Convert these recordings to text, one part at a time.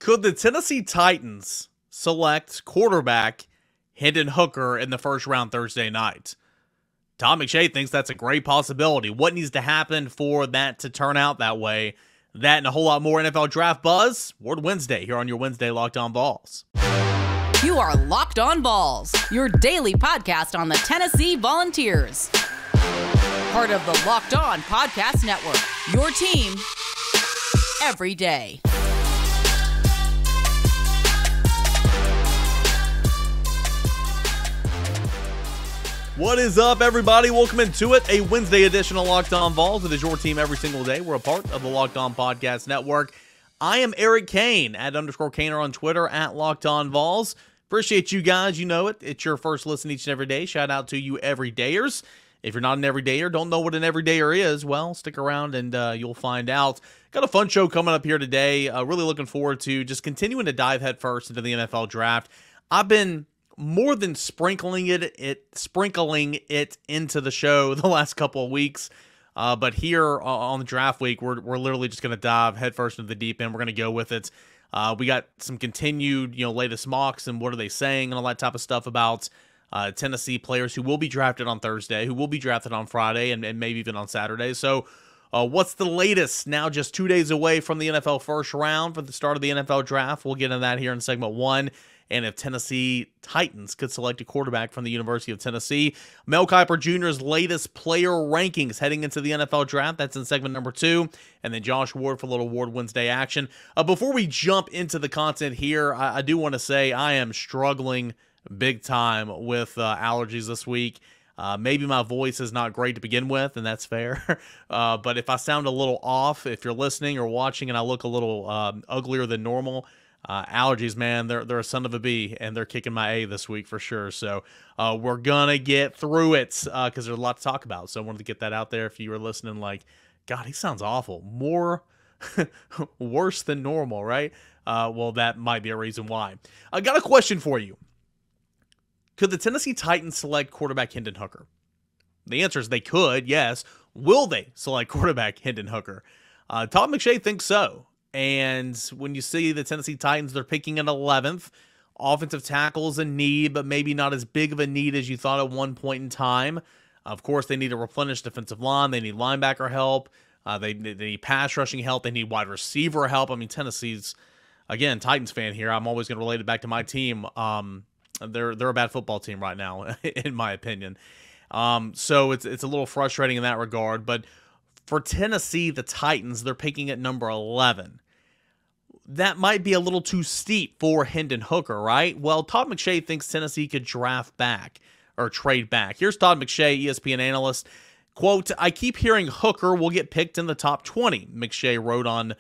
Could the Tennessee Titans select quarterback Hendon Hooker in the first round Thursday night? Todd McShay thinks that's a great possibility. What needs to happen for that to turn out that way? That and a whole lot more NFL draft buzz. Word Wednesday here on your Wednesday Locked On Vols. You are Locked On Vols, your daily podcast on the Tennessee Volunteers. Part of the Locked On Podcast Network, your team every day. What is up, everybody? Welcome into it, a Wednesday edition of Locked On Vols. It is your team every single day. We're a part of the Locked On Podcast Network. I am Eric Kane, @_Kaner on Twitter, @Locked On Vols. Appreciate you guys. You know it. It's your first listen each and every day. Shout out to you everydayers. If you're not an everydayer, don't know what an everydayer is, well, stick around and you'll find out. Got a fun show coming up here today. Really looking forward to just continuing to dive headfirst into the NFL draft. I've been more than sprinkling it into the show the last couple of weeks. But here on the draft week, we're literally just going to dive headfirst into the deep end. We're going to go with it. We got some continued, latest mocks and what are they saying and all that type of stuff about Tennessee players who will be drafted on Thursday, who will be drafted on Friday, and maybe even on Saturday. So what's the latest now just 2 days away from the NFL first round for the start of the NFL draft? We'll get into that here in segment one. And if Tennessee Titans could select a quarterback from the University of Tennessee. Mel Kiper Jr.'s latest player rankings heading into the NFL draft. That's in segment number 2. And then Josh Ward for a little Ward Wednesday action. Before we jump into the content here, I do want to say I am struggling big time with allergies this week. Maybe my voice is not great to begin with, and that's fair. But if I sound a little off, if you're listening or watching and I look a little uglier than normal, allergies, man, they're a son of a bee, and they're kicking my A this week for sure. So we're going to get through it because there's a lot to talk about. So I wanted to get that out there if you were listening like, God, he sounds awful. More worse than normal, right? Well, that might be a reason why. I got a question for you. Could the Tennessee Titans select quarterback Hendon Hooker? The answer is they could, yes. Will they select quarterback Hendon Hooker? Todd McShay thinks so. And when you see the Tennessee Titans, they're picking an 11th. Offensive tackle is a need, but maybe not as big of a need as you thought at one point in time. Of course, they need to replenish defensive line. They need linebacker help. They need pass rushing help. They need wide receiver help. I mean, Tennessee's, again, Titans fan here. I'm always going to relate it back to my team. They're a bad football team right now, in my opinion. So it's a little frustrating in that regard. But for Tennessee, the Titans, they're picking at number 11. That might be a little too steep for Hendon Hooker, right? Well, Todd McShay thinks Tennessee could draft back or trade back. Here's Todd McShay, ESPN analyst. Quote, I keep hearing Hooker will get picked in the top 20, McShay wrote on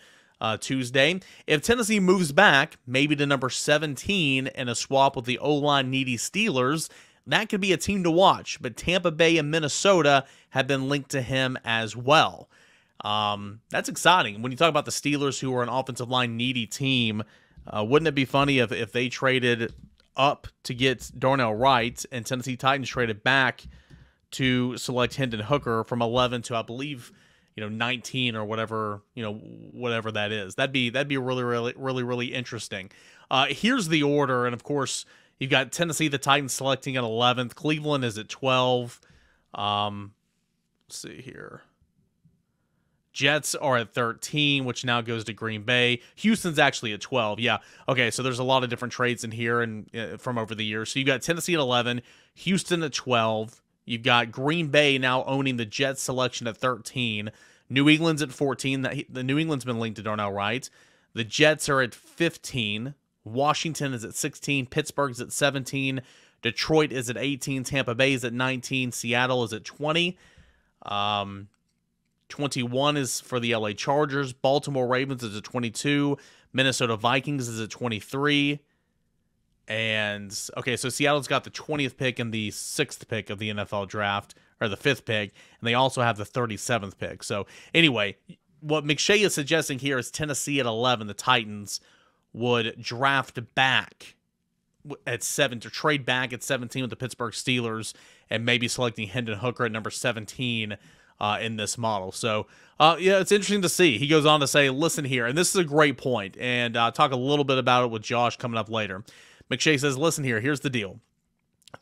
Tuesday. If Tennessee moves back, maybe to number 17 in a swap with the O-line needy Steelers, that could be a team to watch. But Tampa Bay and Minnesota have been linked to him as well. That's exciting. When you talk about the Steelers, who are an offensive line needy team, wouldn't it be funny if they traded up to get Darnell Wright and Tennessee Titans traded back to select Hendon Hooker from 11 to, I believe, 19 or whatever, whatever that is. That'd be really interesting. Here's the order, and of course, you've got Tennessee, the Titans selecting at 11th. Cleveland is at 12. Let's see here. Jets are at 13, which now goes to Green Bay. Houston's actually at 12. Yeah. Okay, so there's a lot of different trades in here and from over the years. So you've got Tennessee at 11, Houston at 12. You've got Green Bay now owning the Jets selection at 13. New England's at 14. The New England's been linked to Darnell Wright. The Jets are at 15. Washington is at 16. Pittsburgh's at 17. Detroit is at 18. Tampa Bay is at 19. Seattle is at 20. 21 is for the LA Chargers. Baltimore Ravens is at 22. Minnesota Vikings is at 23. And, okay, so Seattle's got the 20th pick and the 6th pick of the NFL draft, or the 5th pick, and they also have the 37th pick. So, anyway, what McShay is suggesting here is Tennessee at 11, the Titans, would draft back at 7, to trade back at 17 with the Pittsburgh Steelers, and maybe selecting Hendon Hooker at number 17 in this model. So, yeah, it's interesting to see. He goes on to say, listen here, and this is a great point, and talk a little bit about it with Josh coming up later. McShay says, listen here, here's the deal.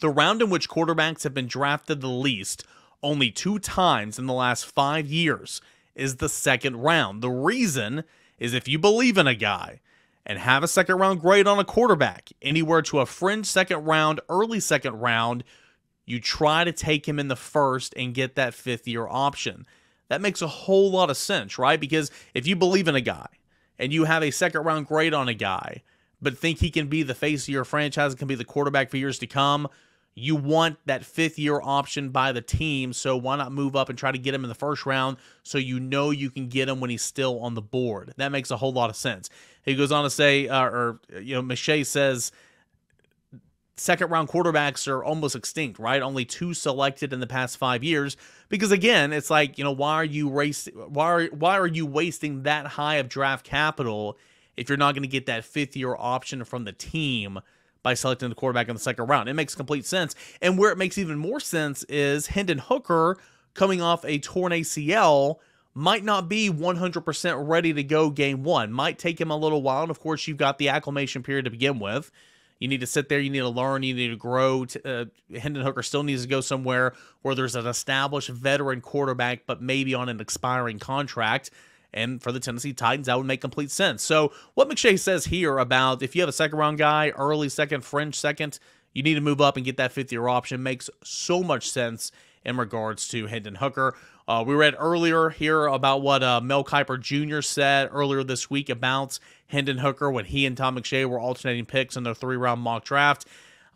The round in which quarterbacks have been drafted the least, only 2 times in the last 5 years, is the second round. The reason is if you believe in a guy and have a second round grade on a quarterback, anywhere to a fringe second round, early second round, you try to take him in the first and get that 5th-year option. That makes a whole lot of sense, right? Because if you believe in a guy and you have a second round grade on a guy, but think he can be the face of your franchise and can be the quarterback for years to come, you want that 5th-year option by the team, so why not move up and try to get him in the first round so you know you can get him when he's still on the board? That makes a whole lot of sense. He goes on to say, McShay says, second-round quarterbacks are almost extinct, right? Only 2 selected in the past 5 years. Because again, it's like, why are you wasting that high of draft capital if you're not going to get that 5th-year option from the team by selecting the quarterback in the second round? It makes complete sense. And where it makes even more sense is Hendon Hooker, coming off a torn ACL, might not be 100% ready to go game 1. Might take him a little while. And of course, you've got the acclimation period to begin with. You need to sit there, you need to learn, you need to grow. Hendon Hooker still needs to go somewhere where there's an established veteran quarterback, but maybe on an expiring contract. And for the Tennessee Titans, that would make complete sense. So what McShay says here about if you have a second-round guy, early second, fringe second, you need to move up and get that 5th-year option makes so much sense in regards to Hendon Hooker. We read earlier here about what Mel Kiper Jr. said earlier this week about Hendon Hooker when he and Todd McShay were alternating picks in their 3-round mock draft.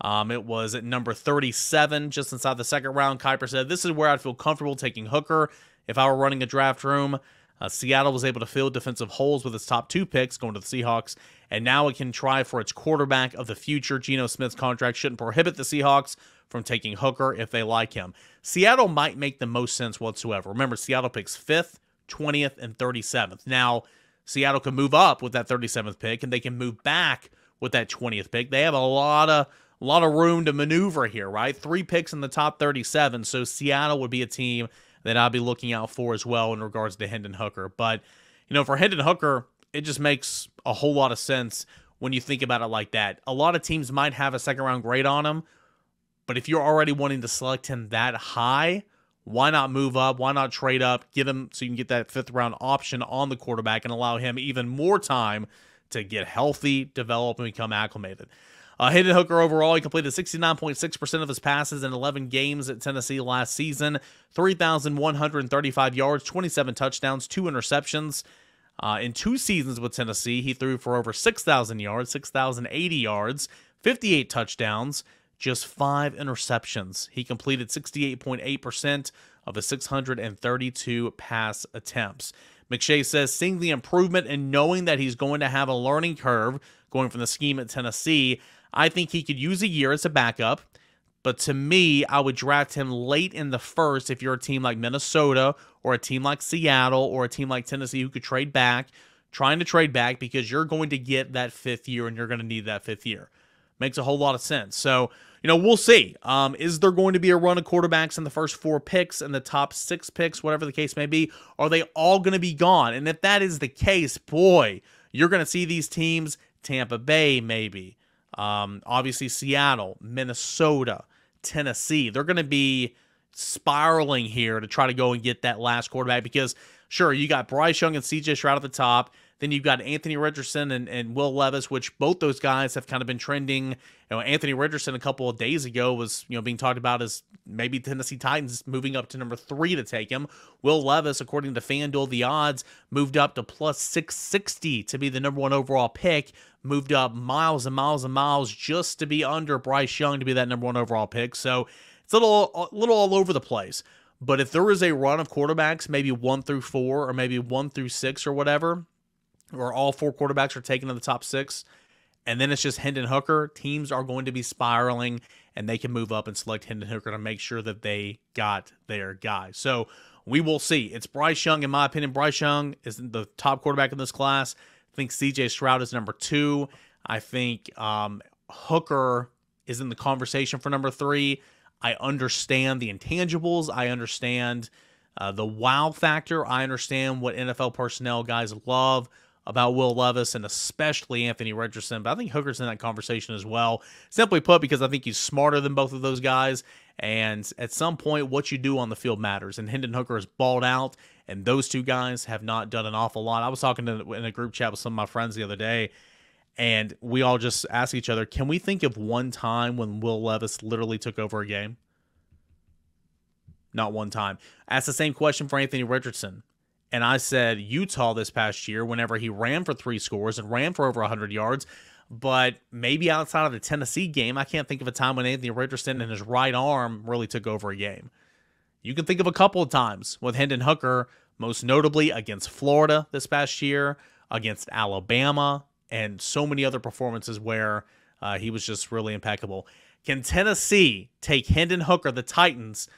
It was at number 37, just inside the second round. Kiper said, this is where I'd feel comfortable taking Hooker if I were running a draft room. Seattle was able to fill defensive holes with its top 2 picks going to the Seahawks, and now it can try for its quarterback of the future. Geno Smith's contract shouldn't prohibit the Seahawks from taking Hooker if they like him. Seattle might make the most sense whatsoever. Remember, Seattle picks 5th, 20th, and 37th. Now, Seattle can move up with that 37th pick, and they can move back with that 20th pick. They have a lot of room to maneuver here, right? 3 picks in the top 37, so Seattle would be a team that I'll be looking out for as well in regards to Hendon Hooker. But, for Hendon Hooker, it just makes a whole lot of sense when you think about it like that. A lot of teams might have a second-round grade on him, but if you're already wanting to select him that high, why not move up? Why not trade up? Get him so you can get that 5th-round option on the quarterback and allow him even more time to get healthy, develop, and become acclimated. Hendon Hooker overall, he completed 69.6% of his passes in 11 games at Tennessee last season, 3,135 yards, 27 touchdowns, 2 interceptions. In 2 seasons with Tennessee, he threw for over 6,000 yards, 6,080 yards, 58 touchdowns, just 5 interceptions. He completed 68.8% of his 632 pass attempts. McShay says, seeing the improvement and knowing that he's going to have a learning curve going from the scheme at Tennessee, I think he could use a year as a backup. But to me, I would draft him late in the first if you're a team like Minnesota or a team like Seattle or a team like Tennessee who could trade back, trying to trade back because you're going to get that 5th year and you're going to need that 5th year. Makes a whole lot of sense. So, we'll see. Is there going to be a run of quarterbacks in the first 4 picks and the top 6 picks, whatever the case may be? Are they all going to be gone? And if that is the case, boy, you're going to see these teams, Tampa Bay maybe, obviously Seattle, Minnesota, Tennessee. They're going to be spiraling here to try to go and get that last quarterback because, sure, you got Bryce Young and C.J. Stroud at the top. Then you've got Anthony Richardson and Will Levis, which both those guys have kind of been trending. Anthony Richardson a couple of days ago was, being talked about as maybe Tennessee Titans moving up to number 3 to take him. Will Levis, according to FanDuel, the odds moved up to plus 660 to be the number 1 overall pick. Moved up miles and miles and miles just to be under Bryce Young to be that number 1 overall pick. So it's a little all over the place. But if there is a run of quarterbacks, maybe 1 through 4 or maybe 1 through 6 or whatever, or all 4 quarterbacks are taken in the top 6, and then it's just Hendon Hooker, teams are going to be spiraling, and they can move up and select Hendon Hooker to make sure that they got their guy. So we will see. It's Bryce Young, in my opinion. Bryce Young is the top quarterback in this class. I think C.J. Stroud is number 2. I think Hooker is in the conversation for number 3. I understand the intangibles. I understand The wow factor, I understand what NFL personnel guys love about Will Levis and especially Anthony Richardson, but I think Hooker's in that conversation as well. Simply put, because I think he's smarter than both of those guys, and at some point, what you do on the field matters, and Hendon Hooker has balled out, and those two guys have not done an awful lot. I was talking in a group chat with some of my friends the other day, and we all just asked each other, can we think of one time when Will Levis literally took over a game? Not one time. Asked the same question for Anthony Richardson. And I said Utah this past year whenever he ran for 3 scores and ran for over 100 yards. But maybe outside of the Tennessee game, I can't think of a time when Anthony Richardson and his right arm really took over a game. You can think of a couple of times with Hendon Hooker, most notably against Florida this past year, against Alabama, and so many other performances where he was just really impeccable. Can Tennessee take Hendon Hooker, the Titans,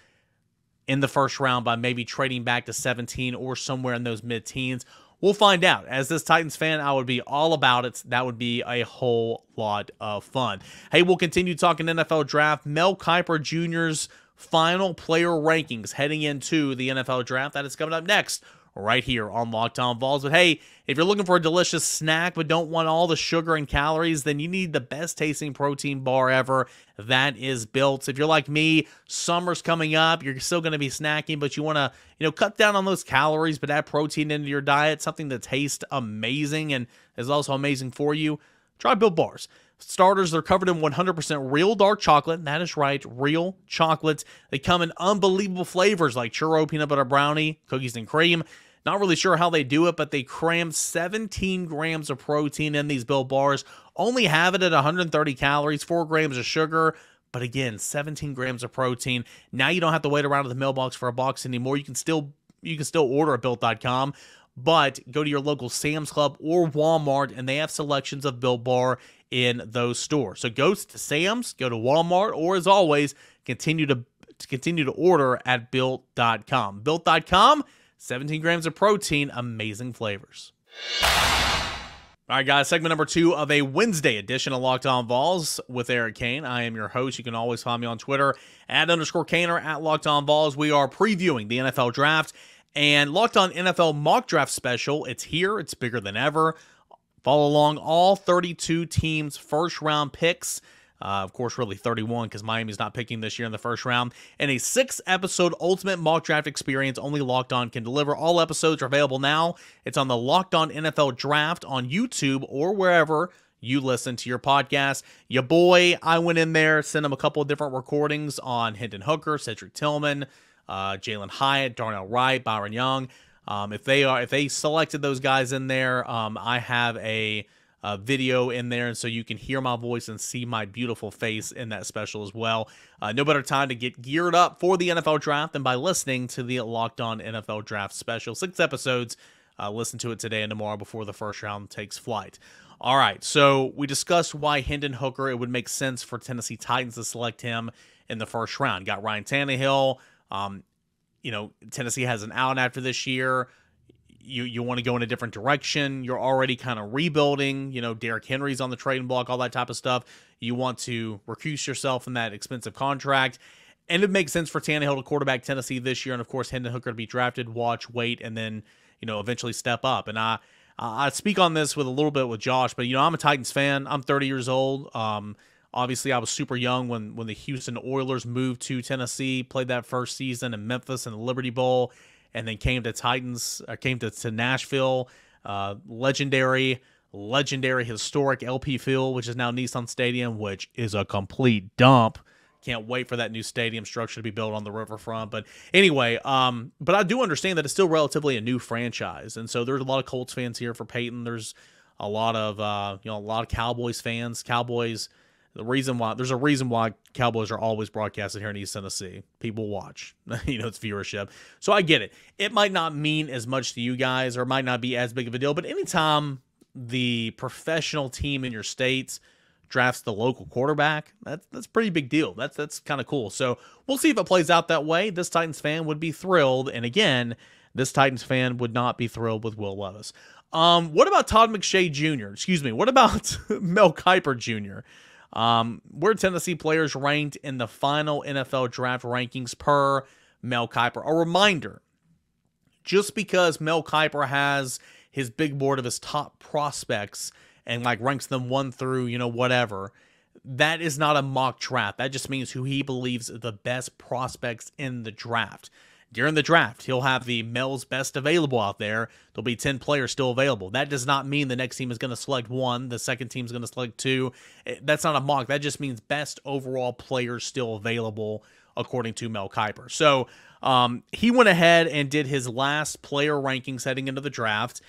in the first round by maybe trading back to 17 or somewhere in those mid-teens? We'll find out. As this Titans fan, I would be all about it. That would be a whole lot of fun. Hey, we'll continue talking NFL draft. Mel Kiper Jr.'s final player rankings heading into the NFL draft. That is coming up next right here on Locked On Vols. But hey, if you're looking for a delicious snack but don't want all the sugar and calories, then you need the best tasting protein bar ever. That is Built. If you're like me, summer's coming up, you're still going to be snacking, but you want to, cut down on those calories but add protein into your diet, something that tastes amazing and is also amazing for you. Try Built Bars. Starters, they're covered in 100% real dark chocolate. That is right, real chocolate. They come in unbelievable flavors like churro, peanut butter brownie, cookies and cream. Not really sure how they do it, but they cram 17 grams of protein in these Built Bars. Only have it at 130 calories, 4 grams of sugar. But again, 17 grams of protein. Now you don't have to wait around at the mailbox for a box anymore. You can still order at Built.com. But go to your local Sam's Club or Walmart, and they have selections of Built Bar in those stores. So go to Sam's, go to Walmart, or as always, continue to order at Built.com. Built.com, 17 grams of protein, amazing flavors. All right, guys, segment number 2 of a Wednesday edition of Locked On Vols with Eric Kane. I am your host. You can always find me on Twitter @_Kane or @LockedOnVols. We are previewing the NFL draft and Locked On NFL mock draft special. It's here. It's bigger than ever. Follow along all 32 teams' first-round picks. Of course, really 31 because Miami's not picking this year in the first round. And a 6-episode ultimate mock draft experience only Locked On can deliver. All episodes are available now. It's on the Locked On NFL Draft on YouTube or wherever you listen to your podcast. Your boy, I went in there, sent him a couple of different recordings on Hendon Hooker, Cedric Tillman, Jalen Hyatt, Darnell Wright, Byron Young. If they selected those guys in there, I have a video in there, and so you can hear my voice and see my beautiful face in that special as well. No better time to get geared up for the NFL draft than by listening to the Locked On NFL Draft special. 6 episodes. Listen to it today and tomorrow before the first round takes flight. All right, so we discussed why Hendon Hooker, it would make sense for Tennessee Titans to select him in the first round. Got Ryan Tannehill. Tennessee has an out after this year. You want to go in a different direction. You're already kind of rebuilding. Derrick Henry's on the trading block, all that type of stuff. You want to recuse yourself from that expensive contract. And it makes sense for Tannehill to quarterback Tennessee this year. And, of course, Hendon Hooker to be drafted, watch, wait, and then, eventually step up. And I speak on this with a little bit with Josh, but, I'm a Titans fan. I'm 30 years old. Obviously, I was super young when the Houston Oilers moved to Tennessee, played that first season in Memphis in the Liberty Bowl, and then came to Nashville. Legendary, historic LP Field, which is now Nissan Stadium, which is a complete dump. Can't wait for that new stadium structure to be built on the riverfront. But anyway, but I do understand that it's still relatively a new franchise, and so there's a lot of Colts fans here for Peyton. There's a lot of Cowboys fans. There's a reason why Cowboys are always broadcasted here in East Tennessee. People watch, it's viewership. So I get it. It might not mean as much to you guys, or it might not be as big of a deal, but anytime the professional team in your states drafts the local quarterback, that's a pretty big deal. That's kind of cool. So we'll see if it plays out that way. This Titans fan would be thrilled. And again, this Titans fan would not be thrilled with Will Levis. What about Todd McShay Jr.? Excuse me. What about Mel Kiper Jr.? Where Tennessee players ranked in the final NFL draft rankings per Mel Kiper. A reminder, Just because Mel Kiper has his big board of his top prospects and like ranks them 1 through, whatever, that is not a mock draft. That just means who he believes are the best prospects in the draft. During the draft, he'll have the Mel's best available out there. There'll be 10 players still available. That does not mean the next team is going to select 1, the second team is going to select 2. That's not a mock. That just means best overall players still available, according to Mel Kiper. So he went ahead and did his last player rankings heading into the draft.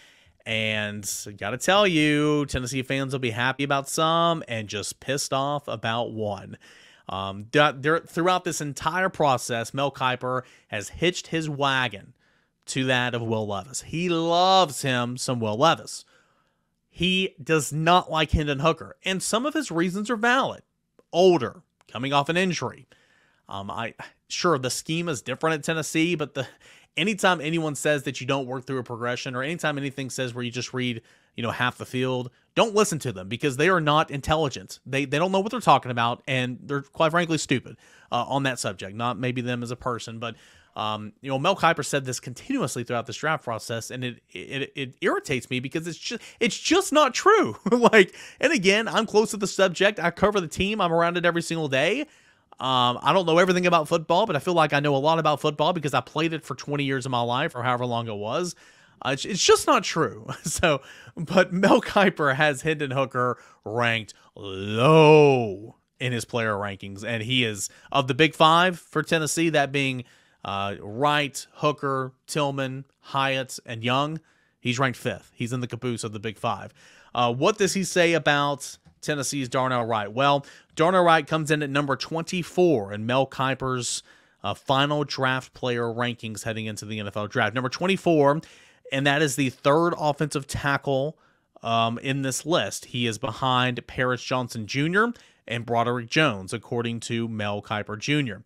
And got to tell you, Tennessee fans will be happy about some and just pissed off about one. Throughout this entire process, Mel Kiper has hitched his wagon to that of Will Levis. He loves him some Will Levis. He does not like Hendon Hooker, and some of his reasons are valid. Older, coming off an injury. Sure, the scheme is different at Tennessee, but anytime anyone says that you don't work through a progression, or anytime anything says where you just read, half the field, don't listen to them, because they are not intelligent. They don't know what they're talking about, and they're quite frankly stupid on that subject. Not maybe them as a person, but Mel Kiper said this continuously throughout this draft process, and it irritates me because it's just not true. And again, I'm close to the subject. I cover the team. I'm around it every single day. I don't know everything about football, but I feel like I know a lot about football because I played it for 20 years of my life, or however long it was. It's just not true. But Mel Kiper has Hendon Hooker ranked low in his player rankings, and he is, of the big 5 for Tennessee, that being Wright, Hooker, Tillman, Hyatt, and Young, he's ranked 5th. He's in the caboose of the big 5. What does he say about Tennessee's Darnell Wright? Well, Darnell Wright comes in at number 24 in Mel Kiper's final draft player rankings heading into the NFL draft. Number 24, and that is the 3rd offensive tackle in this list. He is behind Paris Johnson Jr. and Broderick Jones, according to Mel Kiper Jr.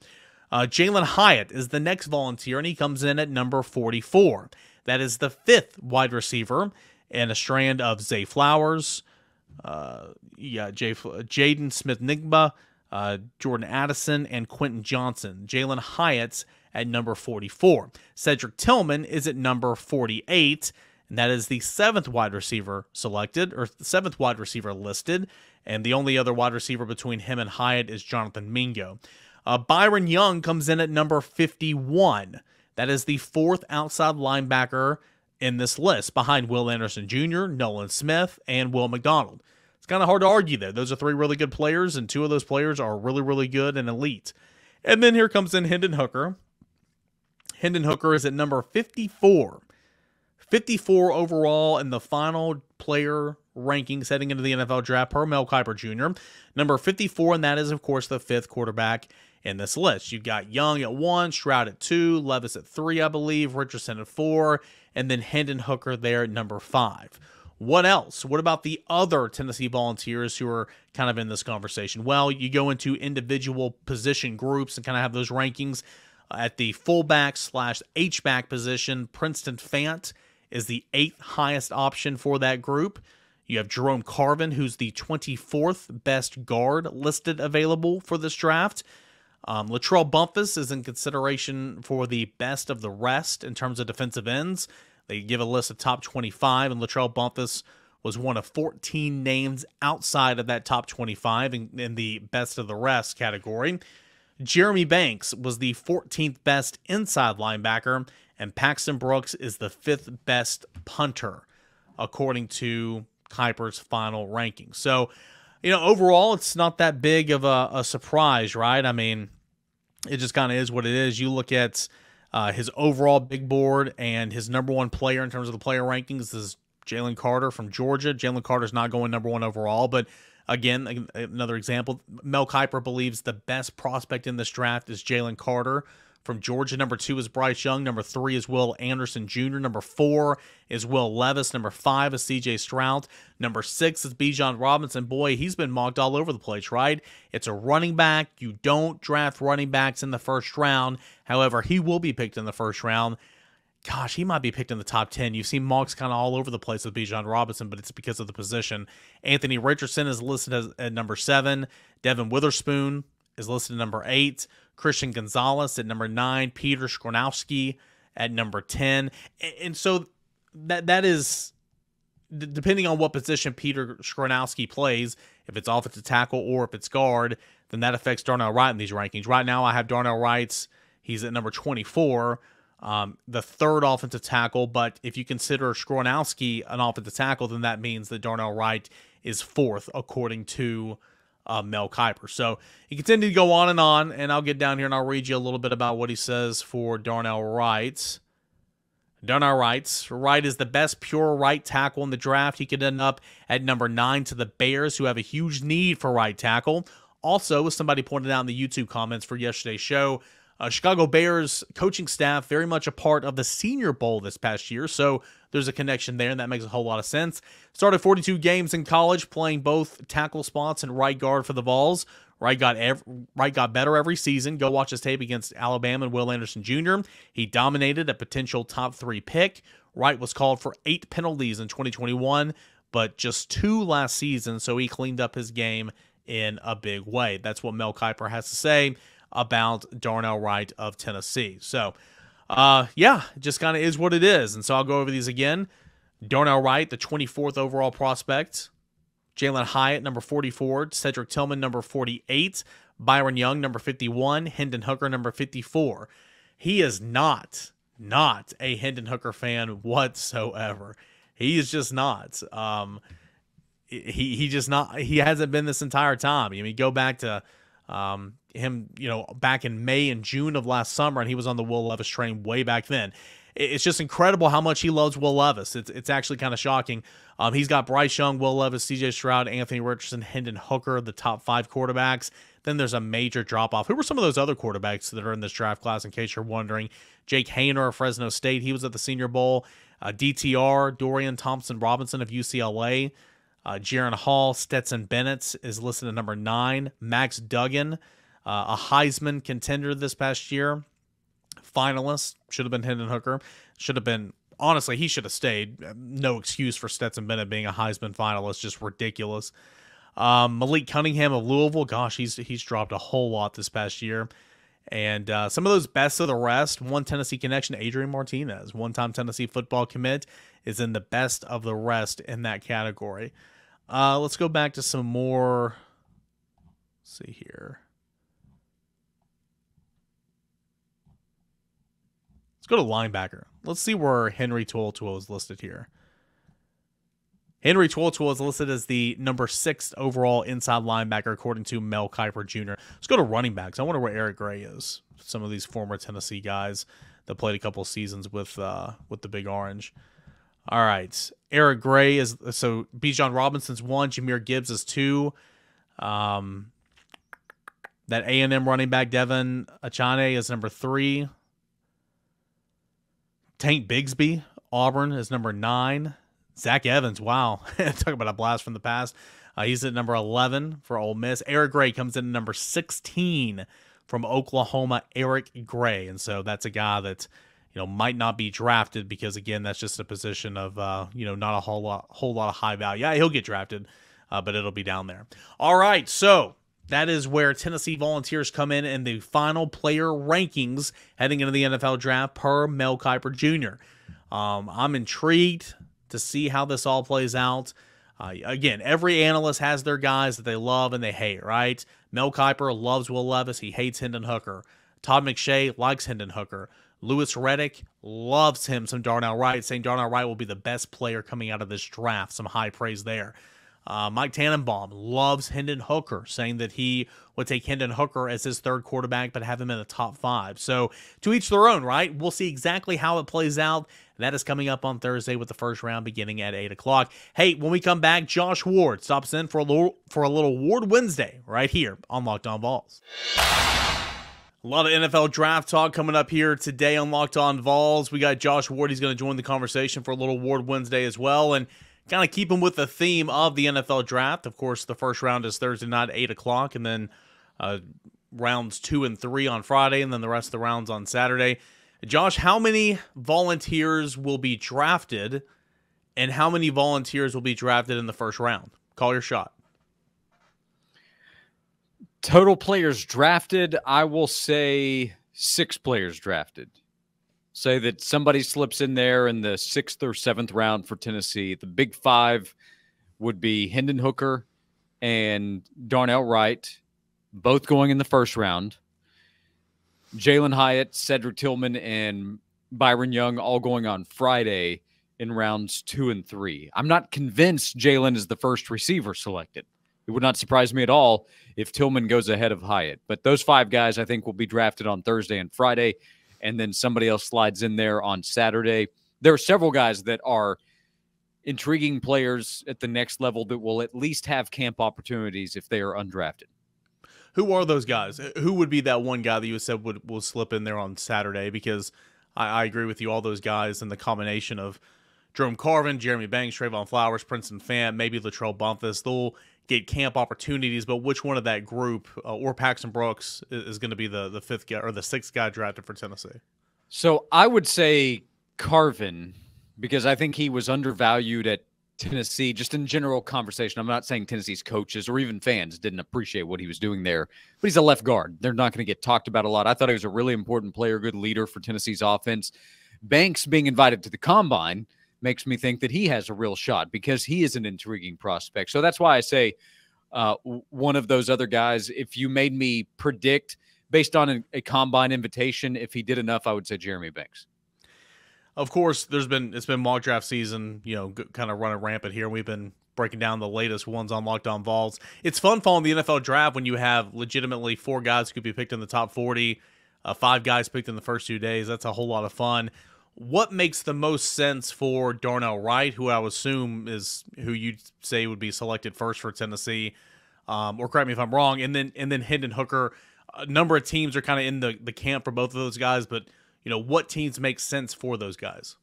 Jalen Hyatt is the next volunteer, and he comes in at number 44. That is the 5th wide receiver in a strand of Zay Flowers, Jaden Smith-Nigba, Jordan Addison, and Quentin Johnson. Jalen Hyatt's at number 44. Cedric Tillman is at number 48, and that is the 7th wide receiver selected, or the 7th wide receiver listed, and the only other wide receiver between him and Hyatt is Jonathan Mingo. Byron Young comes in at number 51. That is the 4th outside linebacker in this list, behind Will Anderson Jr., Nolan Smith, and Will McDonald. It's kind of hard to argue there. Those are 3 really good players, and 2 of those players are really, really good and elite. And then here comes in Hendon Hooker. Hendon Hooker is at number 54. 54 overall in the final player rankings heading into the NFL draft per Mel Kiper Jr. Number 54, and that is, of course, the 5th quarterback in this list. You've got Young at 1, Stroud at 2, Levis at 3, I believe, Richardson at 4, and then Hendon Hooker there at number 5. What else? What about the other Tennessee Volunteers who are kind of in this conversation? Well, you go into individual position groups and kind of have those rankings. At the fullback / H-back position, Princeton Fant is the 8th highest option for that group. You have Jerome Carvin, who's the 24th best guard listed available for this draft. Latrell Bumpus is in consideration for the best of the rest in terms of defensive ends. They give a list of top 25, and Latrell Bumpus was one of 14 names outside of that top 25 in the best of the rest category. Jeremy Banks was the 14th best inside linebacker, and Paxton Brooks is the 5th best punter, according to Kiper's final ranking. So, overall, it's not that big of a surprise, right? I mean, it just kind of is what it is. You look at his overall big board, and his number 1 player in terms of the player rankings is Jalen Carter from Georgia. Jalen Carter's not going number 1 overall, but again, another example, Mel Kiper believes the best prospect in this draft is Jalen Carter from Georgia. Number 2 is Bryce Young. Number 3 is Will Anderson Jr. Number 4 is Will Levis. Number 5 is C.J. Stroud. Number 6 is Bijan Robinson. Boy, he's been mocked all over the place, right? It's a running back. You don't draft running backs in the first round. However, he will be picked in the first round. Gosh, he might be picked in the top 10. You've seen mocks kind of all over the place with Bijan Robinson, but it's because of the position. Anthony Richardson is listed at number 7. Devin Witherspoon is listed at number 8. Christian Gonzalez at number 9. Peter Skronowski at number 10. And so that is, depending on what position Peter Skoronowski plays, if it's offensive tackle or if it's guard, then that affects Darnell Wright in these rankings. Right now I have Darnell Wright, he's at number 24, the third offensive tackle, but if you consider Skoronowski an offensive tackle, then that means that Darnell Wright is fourth, according to Mel Kiper. So he continued to go on, and I'll get down here and I'll read you a little bit about what he says for Darnell Wright. Darnell writes, Wright is the best pure right tackle in the draft. He could end up at number 9 to the Bears, who have a huge need for right tackle. Also, as somebody pointed out in the YouTube comments for yesterday's show, Chicago Bears coaching staff very much a part of the Senior Bowl this past year, so there's a connection there, and that makes a whole lot of sense. Started 42 games in college, playing both tackle spots and right guard for the Vols. Wright got better every season. Go watch his tape against Alabama and Will Anderson Jr. He dominated a potential top 3 pick. Wright was called for 8 penalties in 2021, but just 2 last season, so he cleaned up his game in a big way. That's what Mel Kiper has to say about Darnell Wright of Tennessee. So, yeah, it just kind of is what it is. And so I'll go over these again. Darnell Wright, the 24th overall prospect. Jalen Hyatt, number 44. Cedric Tillman, number 48. Byron Young, number 51. Hendon Hooker, number 54. He is not a Hendon Hooker fan whatsoever. He is just not. He hasn't been this entire time. I mean, go back to him, back in May and June of last summer, and he was on the Will Levis train way back then. It's just incredible how much he loves Will Levis. It's actually kind of shocking. He's got Bryce Young, Will Levis, C.J. Stroud, Anthony Richardson, Hendon Hooker, the top 5 quarterbacks. Then there's a major drop-off. Who were some of those other quarterbacks that are in this draft class, in case you're wondering? Jake Haener of Fresno State. He was at the Senior Bowl. DTR, Dorian Thompson-Robinson of UCLA. Jaron Hall, Stetson Bennett is listed at number 9. Max Duggan, a Heisman contender this past year. Finalist, should have been Hendon Hooker. Should have been, honestly, he should have stayed. No excuse for Stetson Bennett being a Heisman finalist, just ridiculous. Malik Cunningham of Louisville, gosh, he's dropped a whole lot this past year. And some of those best of the rest, one Tennessee connection, Adrian Martinez, one-time Tennessee football commit, is in the best of the rest in that category. Let's go back to some more. Let's see here. Let's go to linebacker. Let's see where Henry To'oTo'o is listed here. Henry To'oTo'o is listed as the number 6th overall inside linebacker, according to Mel Kiper Jr. Let's go to running backs. I wonder where Eric Gray is. Some of these former Tennessee guys that played a couple of seasons with the Big Orange. All right. Eric Gray is, so Bijan Robinson's 1, Jahmyr Gibbs is 2. That A&M running back, Devin Achane, is number 3. Tank Bigsby, Auburn, is number 9. Zach Evans, wow. Talk about a blast from the past. He's at number 11 for Ole Miss. Eric Gray comes in at number 16 from Oklahoma, Eric Gray. And so that's a guy that, might not be drafted because, again, that's just a position of, not a whole lot of high value. Yeah, he'll get drafted, but it'll be down there. All right, so that is where Tennessee Volunteers come in the final player rankings heading into the NFL draft per Mel Kiper Jr. I'm intrigued to see how this all plays out. Again, every analyst has their guys that they love and they hate, right? Mel Kiper loves Will Levis. He hates Hendon Hooker. Todd McShay likes Hendon Hooker. Louis Reddick loves him some Darnell Wright, saying Darnell Wright will be the best player coming out of this draft. Some high praise there. Mike Tannenbaum loves Hendon Hooker, saying that he would take Hendon Hooker as his 3rd quarterback, but have him in the top 5. So to each their own, right? We'll see exactly how it plays out. That is coming up on Thursday with the first round beginning at 8 o'clock. Hey, when we come back, Josh Ward stops in for a little Ward Wednesday right here on Locked On Vols. A lot of NFL draft talk coming up here today on Locked On Vols. We got Josh Ward. He's going to join the conversation for a little Ward Wednesday as well. And kind of keeping with the theme of the NFL draft. Of course, the first round is Thursday night at 8 o'clock, and then rounds 2 and 3 on Friday, and then the rest of the rounds on Saturday. Josh, how many Volunteers will be drafted, and how many Volunteers will be drafted in the first round? Call your shot. Total players drafted, I will say 6 players drafted. say that somebody slips in there in the 6th or 7th round for Tennessee. The big five would be Hendon Hooker and Darnell Wright, both going in the first round. Jalen Hyatt, Cedric Tillman, and Byron Young all going on Friday in rounds 2 and 3. I'm not convinced Jalen is the first receiver selected. It would not surprise me at all if Tillman goes ahead of Hyatt. But those 5 guys, I think, will be drafted on Thursday and Friday, and then somebody else slides in there on Saturday. There are several guys that are intriguing players at the next level that will at least have camp opportunities if they are undrafted. Who are those guys? Who would be that one guy that you said will slip in there on Saturday? Because I agree with you, all those guys and the combination of Jerome Carvin, Jeremy Banks, Trayvon Flowers, Princeton Fant, maybe Latrell Bumpus, they'll get camp opportunities, but which one of that group, or Paxton Brooks, is going to be the 5th guy or the 6th guy drafted for Tennessee? So I would say Carvin, because I think he was undervalued at Tennessee, just in general conversation. I'm not saying Tennessee's coaches or even fans didn't appreciate what he was doing there, but he's a left guard. They're not going to get talked about a lot. I thought he was a really important player, good leader for Tennessee's offense. Banks being invited to the Combine makes me think that he has a real shot because he is an intriguing prospect. So that's why I say one of those other guys, if you made me predict based on a Combine invitation, if he did enough, I would say Jeremy Banks. Of course, it's been mock draft season, kind of running rampant here. We've been breaking down the latest ones on Locked On Vols. It's fun following the NFL draft when you have legitimately 4 guys who could be picked in the top 40, 5 guys picked in the first 2 days. That's a whole lot of fun. What makes the most sense for Darnell Wright, who I would assume is who you'd say would be selected first for Tennessee, or correct me if I'm wrong, and then Hendon Hooker? A number of teams are kind of in the camp for both of those guys, but what teams make sense for those guys?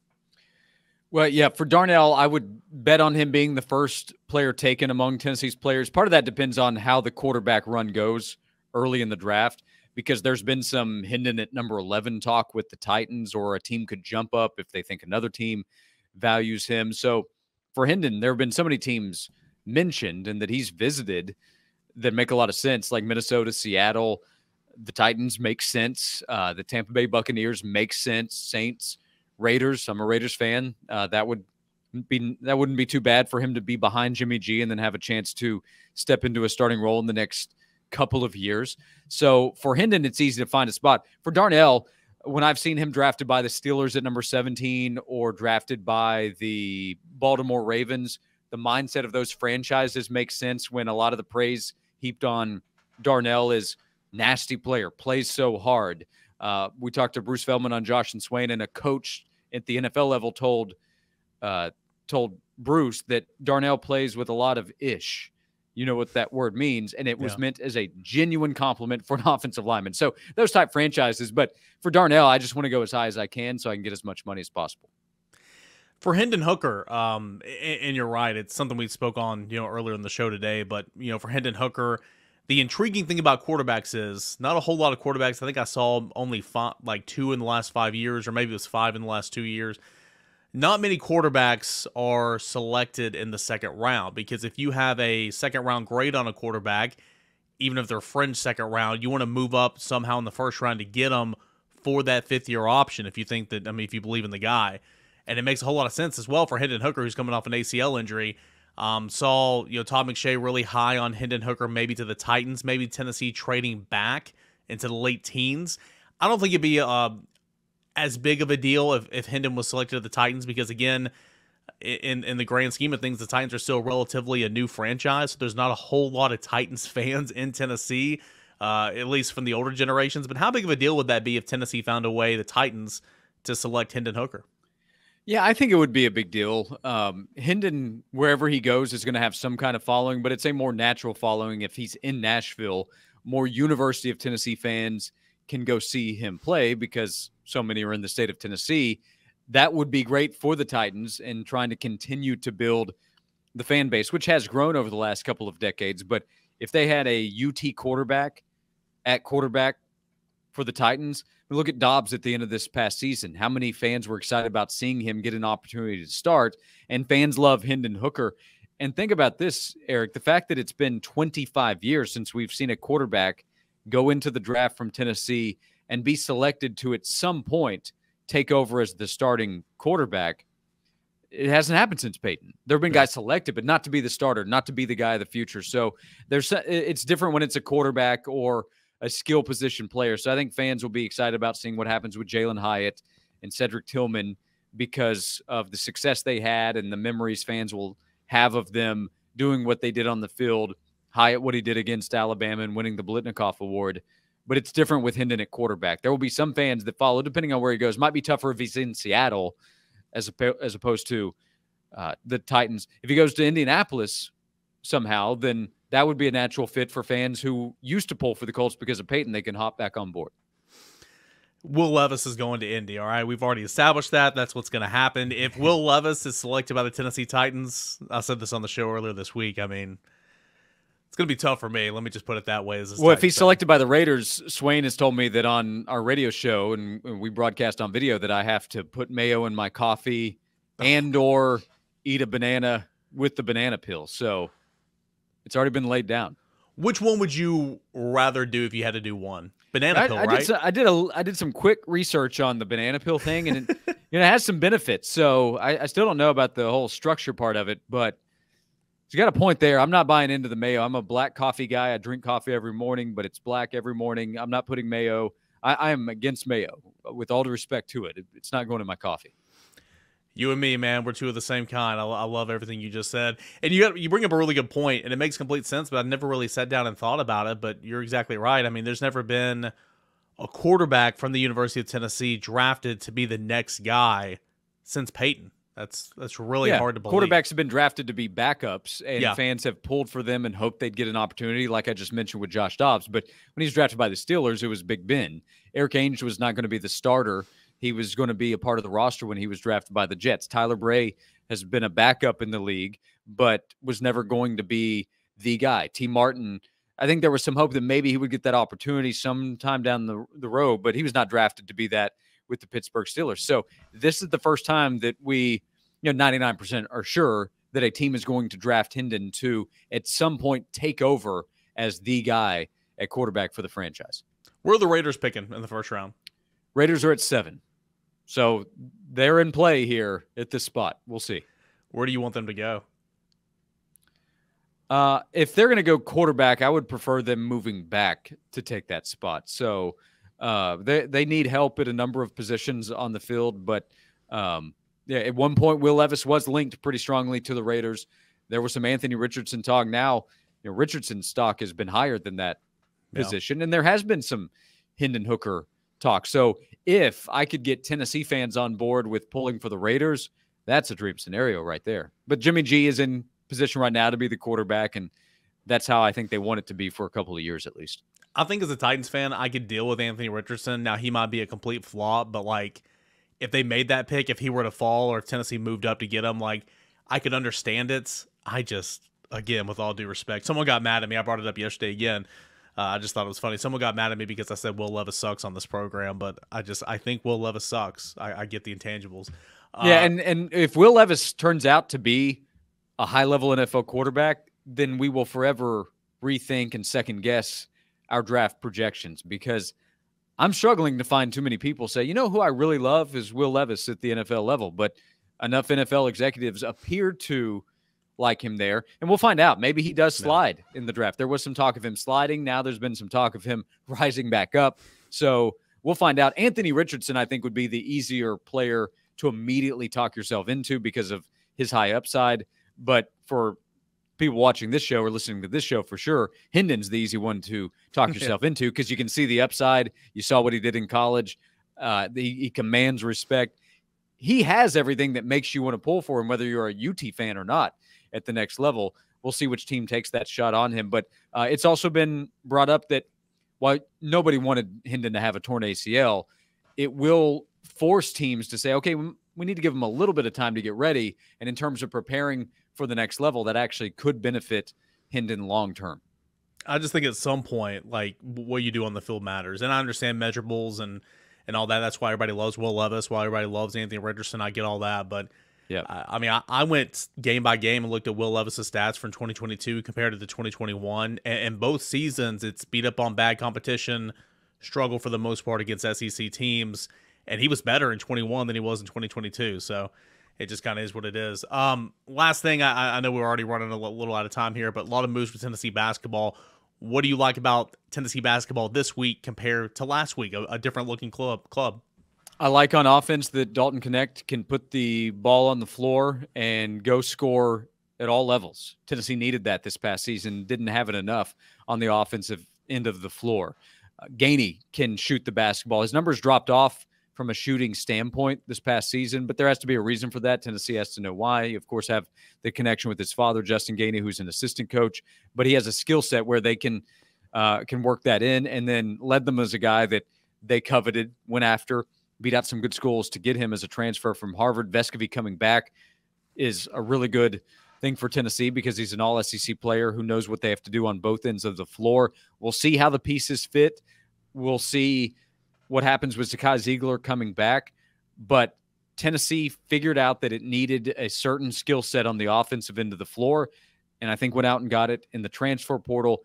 Well, yeah, for Darnell, I would bet on him being the first player taken among Tennessee's players. Part of that depends on how the quarterback run goes early in the draft, because there's been some Hendon at number 11 talk with the Titans, or a team could jump up if they think another team values him. So for Hendon, there have been so many teams mentioned and that he's visited that make a lot of sense, like Minnesota, Seattle. The Titans make sense. The Tampa Bay Buccaneers make sense. Saints, Raiders. I'm a Raiders fan. That wouldn't be too bad for him to be behind Jimmy G and then have a chance to step into a starting role in the next couple of years. So for Hendon, it's easy to find a spot. For Darnell, when I've seen him drafted by the Steelers at number 17 or drafted by the Baltimore Ravens, the mindset of those franchises makes sense when a lot of the praise heaped on Darnell is nasty player, plays so hard. We talked to Bruce Feldman on Josh and Swain, and a coach at the NFL level told Bruce that Darnell plays with a lot of ish. You know what that word means, and it was meant as a genuine compliment for an offensive lineman. So those type franchises, but for Darnell, I just want to go as high as I can so I can get as much money as possible. For Hendon Hooker, and you're right, it's something we spoke on earlier in the show today, but for Hendon Hooker, the intriguing thing about quarterbacks is not a whole lot of quarterbacks. I think I saw only 2 in the last 5 years, or maybe it was 5 in the last 2 years. Not many quarterbacks are selected in the second round, because if you have a second round grade on a quarterback, even if they're fringe second round, you want to move up somehow in the first round to get them for that 5th-year option if you think that, if you believe in the guy. And it makes a whole lot of sense as well for Hendon Hooker, who's coming off an ACL injury. Saw Todd McShay really high on Hendon Hooker, maybe to the Titans, maybe Tennessee trading back into the late teens. I don't think it'd be as big of a deal if Hendon was selected to the Titans, because again, in the grand scheme of things, the Titans are still relatively a new franchise. So there's not a whole lot of Titans fans in Tennessee, at least from the older generations. But how big of a deal would that be if Tennessee found a way, the Titans, to select Hendon Hooker? Yeah, I think it would be a big deal. Hendon, wherever he goes, is going to have some kind of following, but it's a more natural following if he's in Nashville. More University of Tennessee fans can go see him play because so many are in the state of Tennessee. That would be great for the Titans and trying to continue to build the fan base, which has grown over the last couple of decades. But if they had a UT quarterback at quarterback for the Titans, look at Dobbs at the end of this past season. How many fans were excited about seeing him get an opportunity to start? And fans love Hendon Hooker. And think about this, Eric, the fact that it's been 25 years since we've seen a quarterback go into the draft from Tennessee and be selected to at some point take over as the starting quarterback, it hasn't happened since Peyton. There have been guys selected, but not to be the starter, not to be the guy of the future. So it's different when it's a quarterback or a skill position player. So I think fans will be excited about seeing what happens with Jalen Hyatt and Cedric Tillman because of the success they had and the memories fans will have of them doing what they did on the field. Hyatt, what he did against Alabama and winning the Blitnikoff Award. But it's different with Hendon at quarterback. There will be some fans that follow, depending on where he goes. Might be tougher if he's in Seattle as opposed to the Titans. If he goes to Indianapolis somehow, then that would be a natural fit for fans who used to pull for the Colts because of Peyton. They can hop back on board. Will Levis is going to Indy, all right? We've already established that. That's what's going to happen. If Will Levis is selected by the Tennessee Titans, I said this on the show earlier this week, I mean, it's going to be tough for me. Let me just put it that way. If he's selected by the Raiders, Swain has told me that on our radio show, and we broadcast on video, that I have to put mayo in my coffee and or eat a banana with the banana peel. So it's already been laid down. Which one would you rather do if you had to do one? Banana pill, right? I did some quick research on the banana pill thing, and it has some benefits. So I still don't know about the whole structure part of it, but you got a point there. I'm not buying into the mayo. I'm a black coffee guy. I drink coffee every morning, but it's black every morning. I'm not putting mayo. I am against mayo, with all due respect to it. It's not going in my coffee. You and me, man, we're two of the same kind. I love everything you just said. And you bring up a really good point, and it makes complete sense, but I've never really sat down and thought about it. But you're exactly right. I mean, there's never been a quarterback from the University of Tennessee drafted to be the next guy since Peyton. That's really hard to believe. Quarterbacks have been drafted to be backups, and fans have pulled for them and hoped they'd get an opportunity, like I just mentioned with Josh Dobbs. But when he was drafted by the Steelers, it was Big Ben. Eric Ainge was not going to be the starter. He was going to be a part of the roster when he was drafted by the Jets. Tyler Bray has been a backup in the league, but was never going to be the guy. T. Martin, I think there was some hope that maybe he would get that opportunity sometime down the road, but he was not drafted to be that with the Pittsburgh Steelers. So this is the first time that we, 99% are sure that a team is going to draft Hendon to, at some point, take over as the guy at quarterback for the franchise. Where are the Raiders picking in the first round? Raiders are at 7. So they're in play here at this spot. We'll see. Where do you want them to go? If they're going to go quarterback, I would prefer them moving back to take that spot. So they need help at a number of positions on the field. But at one point, Will Levis was linked pretty strongly to the Raiders. There was some Anthony Richardson talk. Now, Richardson's stock has been higher than that position. And there has been some Hendon Hooker talk. So if I could get Tennessee fans on board with pulling for the Raiders, that's a dream scenario right there. But Jimmy G is in position right now to be the quarterback, and that's how I think they want it to be for a couple of years at least. I think as a Titans fan, I could deal with Anthony Richardson. Now, he might be a complete flop, but if they made that pick, if he were to fall or if Tennessee moved up to get him, I could understand it. I just, again, with all due respect, someone got mad at me. I brought it up yesterday again. I just thought it was funny. Someone got mad at me because I said Will Levis sucks on this program, but I think Will Levis sucks. I get the intangibles. And if Will Levis turns out to be a high-level NFL quarterback, then we will forever rethink and second-guess our draft projections, because I'm struggling to find too many people say, who I really love is Will Levis at the NFL level, but enough NFL executives appear to like him there, and we'll find out. Maybe he does slide in the draft. There was some talk of him sliding. Now there's been some talk of him rising back up. So we'll find out. Anthony Richardson, I think, would be the easier player to immediately talk yourself into because of his high upside. But for people watching this show or listening to this show, for sure, Hendon's the easy one to talk yourself into, because you can see the upside. You saw what he did in college. He commands respect. He has everything that makes you want to pull for him, whether you're a UT fan or not. At the next level, we'll see which team takes that shot on him. But it's also been brought up that while nobody wanted Hendon to have a torn ACL, it will force teams to say, okay, we need to give him a little bit of time to get ready. And in terms of preparing for the next level, that actually could benefit Hendon long term. I just think at some point, what you do on the field matters. And I understand measurables and all that. That's why everybody loves Will Levis, why everybody loves Anthony Richardson. I get all that. But yeah, I went game by game and looked at Will Levis's stats from 2022 compared to the 2021, and both seasons it's beat up on bad competition, struggle for the most part against SEC teams, and he was better in 21 than he was in 2022. So it just kind of is what it is. Last thing, I know we're already running a little out of time here, but a lot of moves for Tennessee basketball. What do you like about Tennessee basketball this week compared to last week, a different looking club? I like on offense that Dalton Knecht can put the ball on the floor and go score at all levels. Tennessee needed that this past season, didn't have it enough on the offensive end of the floor. Gainey can shoot the basketball. His numbers dropped off from a shooting standpoint this past season, but there has to be a reason for that. Tennessee has to know why. You, of course, have the connection with his father, Justin Gainey, who's an assistant coach, but he has a skill set where they can work that in, and then led them as a guy that they coveted, went after, beat out some good schools to get him as a transfer from Harvard. Vescovy coming back is a really good thing for Tennessee because he's an all-SEC player who knows what they have to do on both ends of the floor. We'll see how the pieces fit. We'll see what happens with Zakai Ziegler coming back. But Tennessee figured out that it needed a certain skill set on the offensive end of the floor, and I think went out and got it in the transfer portal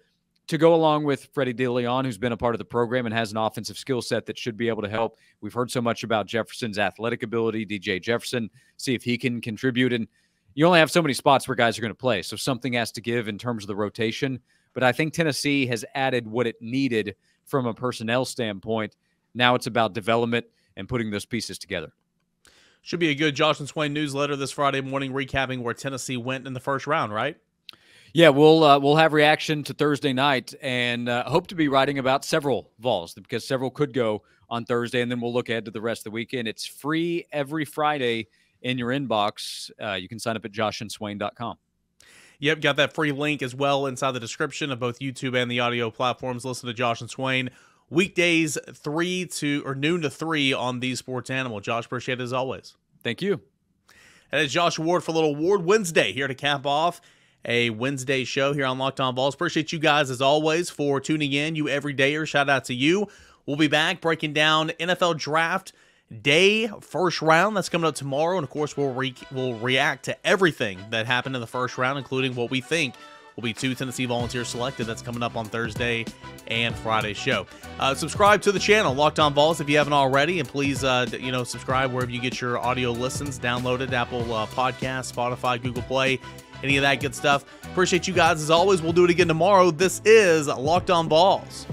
to go along with Freddie DeLeon, who's been a part of the program and has an offensive skill set that should be able to help. We've heard so much about Jefferson's athletic ability, DJ Jefferson, see if he can contribute. And you only have so many spots where guys are going to play, so something has to give in terms of the rotation. But I think Tennessee has added what it needed from a personnel standpoint. Now it's about development and putting those pieces together. Should be a good Josh and Swain newsletter this Friday morning recapping where Tennessee went in the first round, right? Yeah, we'll have reaction to Thursday night and hope to be writing about several Vols because several could go on Thursday, and then we'll look ahead to the rest of the weekend. It's free every Friday in your inbox. You can sign up at joshandswain.com. Yep, got that free link as well inside the description of both YouTube and the audio platforms. Listen to Josh and Swain weekdays noon to 3 on the Sports Animal. Josh, appreciate it as always. Thank you. And it's Josh Ward for a little Ward Wednesday here to cap off a Wednesday show here on Locked On Vols. Appreciate you guys as always for tuning in. You everydayers, shout out to you. We'll be back breaking down NFL Draft Day first round. That's coming up tomorrow, and of course we'll react to everything that happened in the first round, including what we think will be 2 Tennessee Volunteers selected. That's coming up on Thursday and Friday's show. Subscribe to the channel, Locked On Vols, if you haven't already, and please, subscribe wherever you get your audio listens. Download it, Apple Podcasts, Spotify, Google Play, any of that good stuff. Appreciate you guys as always. We'll do it again tomorrow. This is Locked On Vols.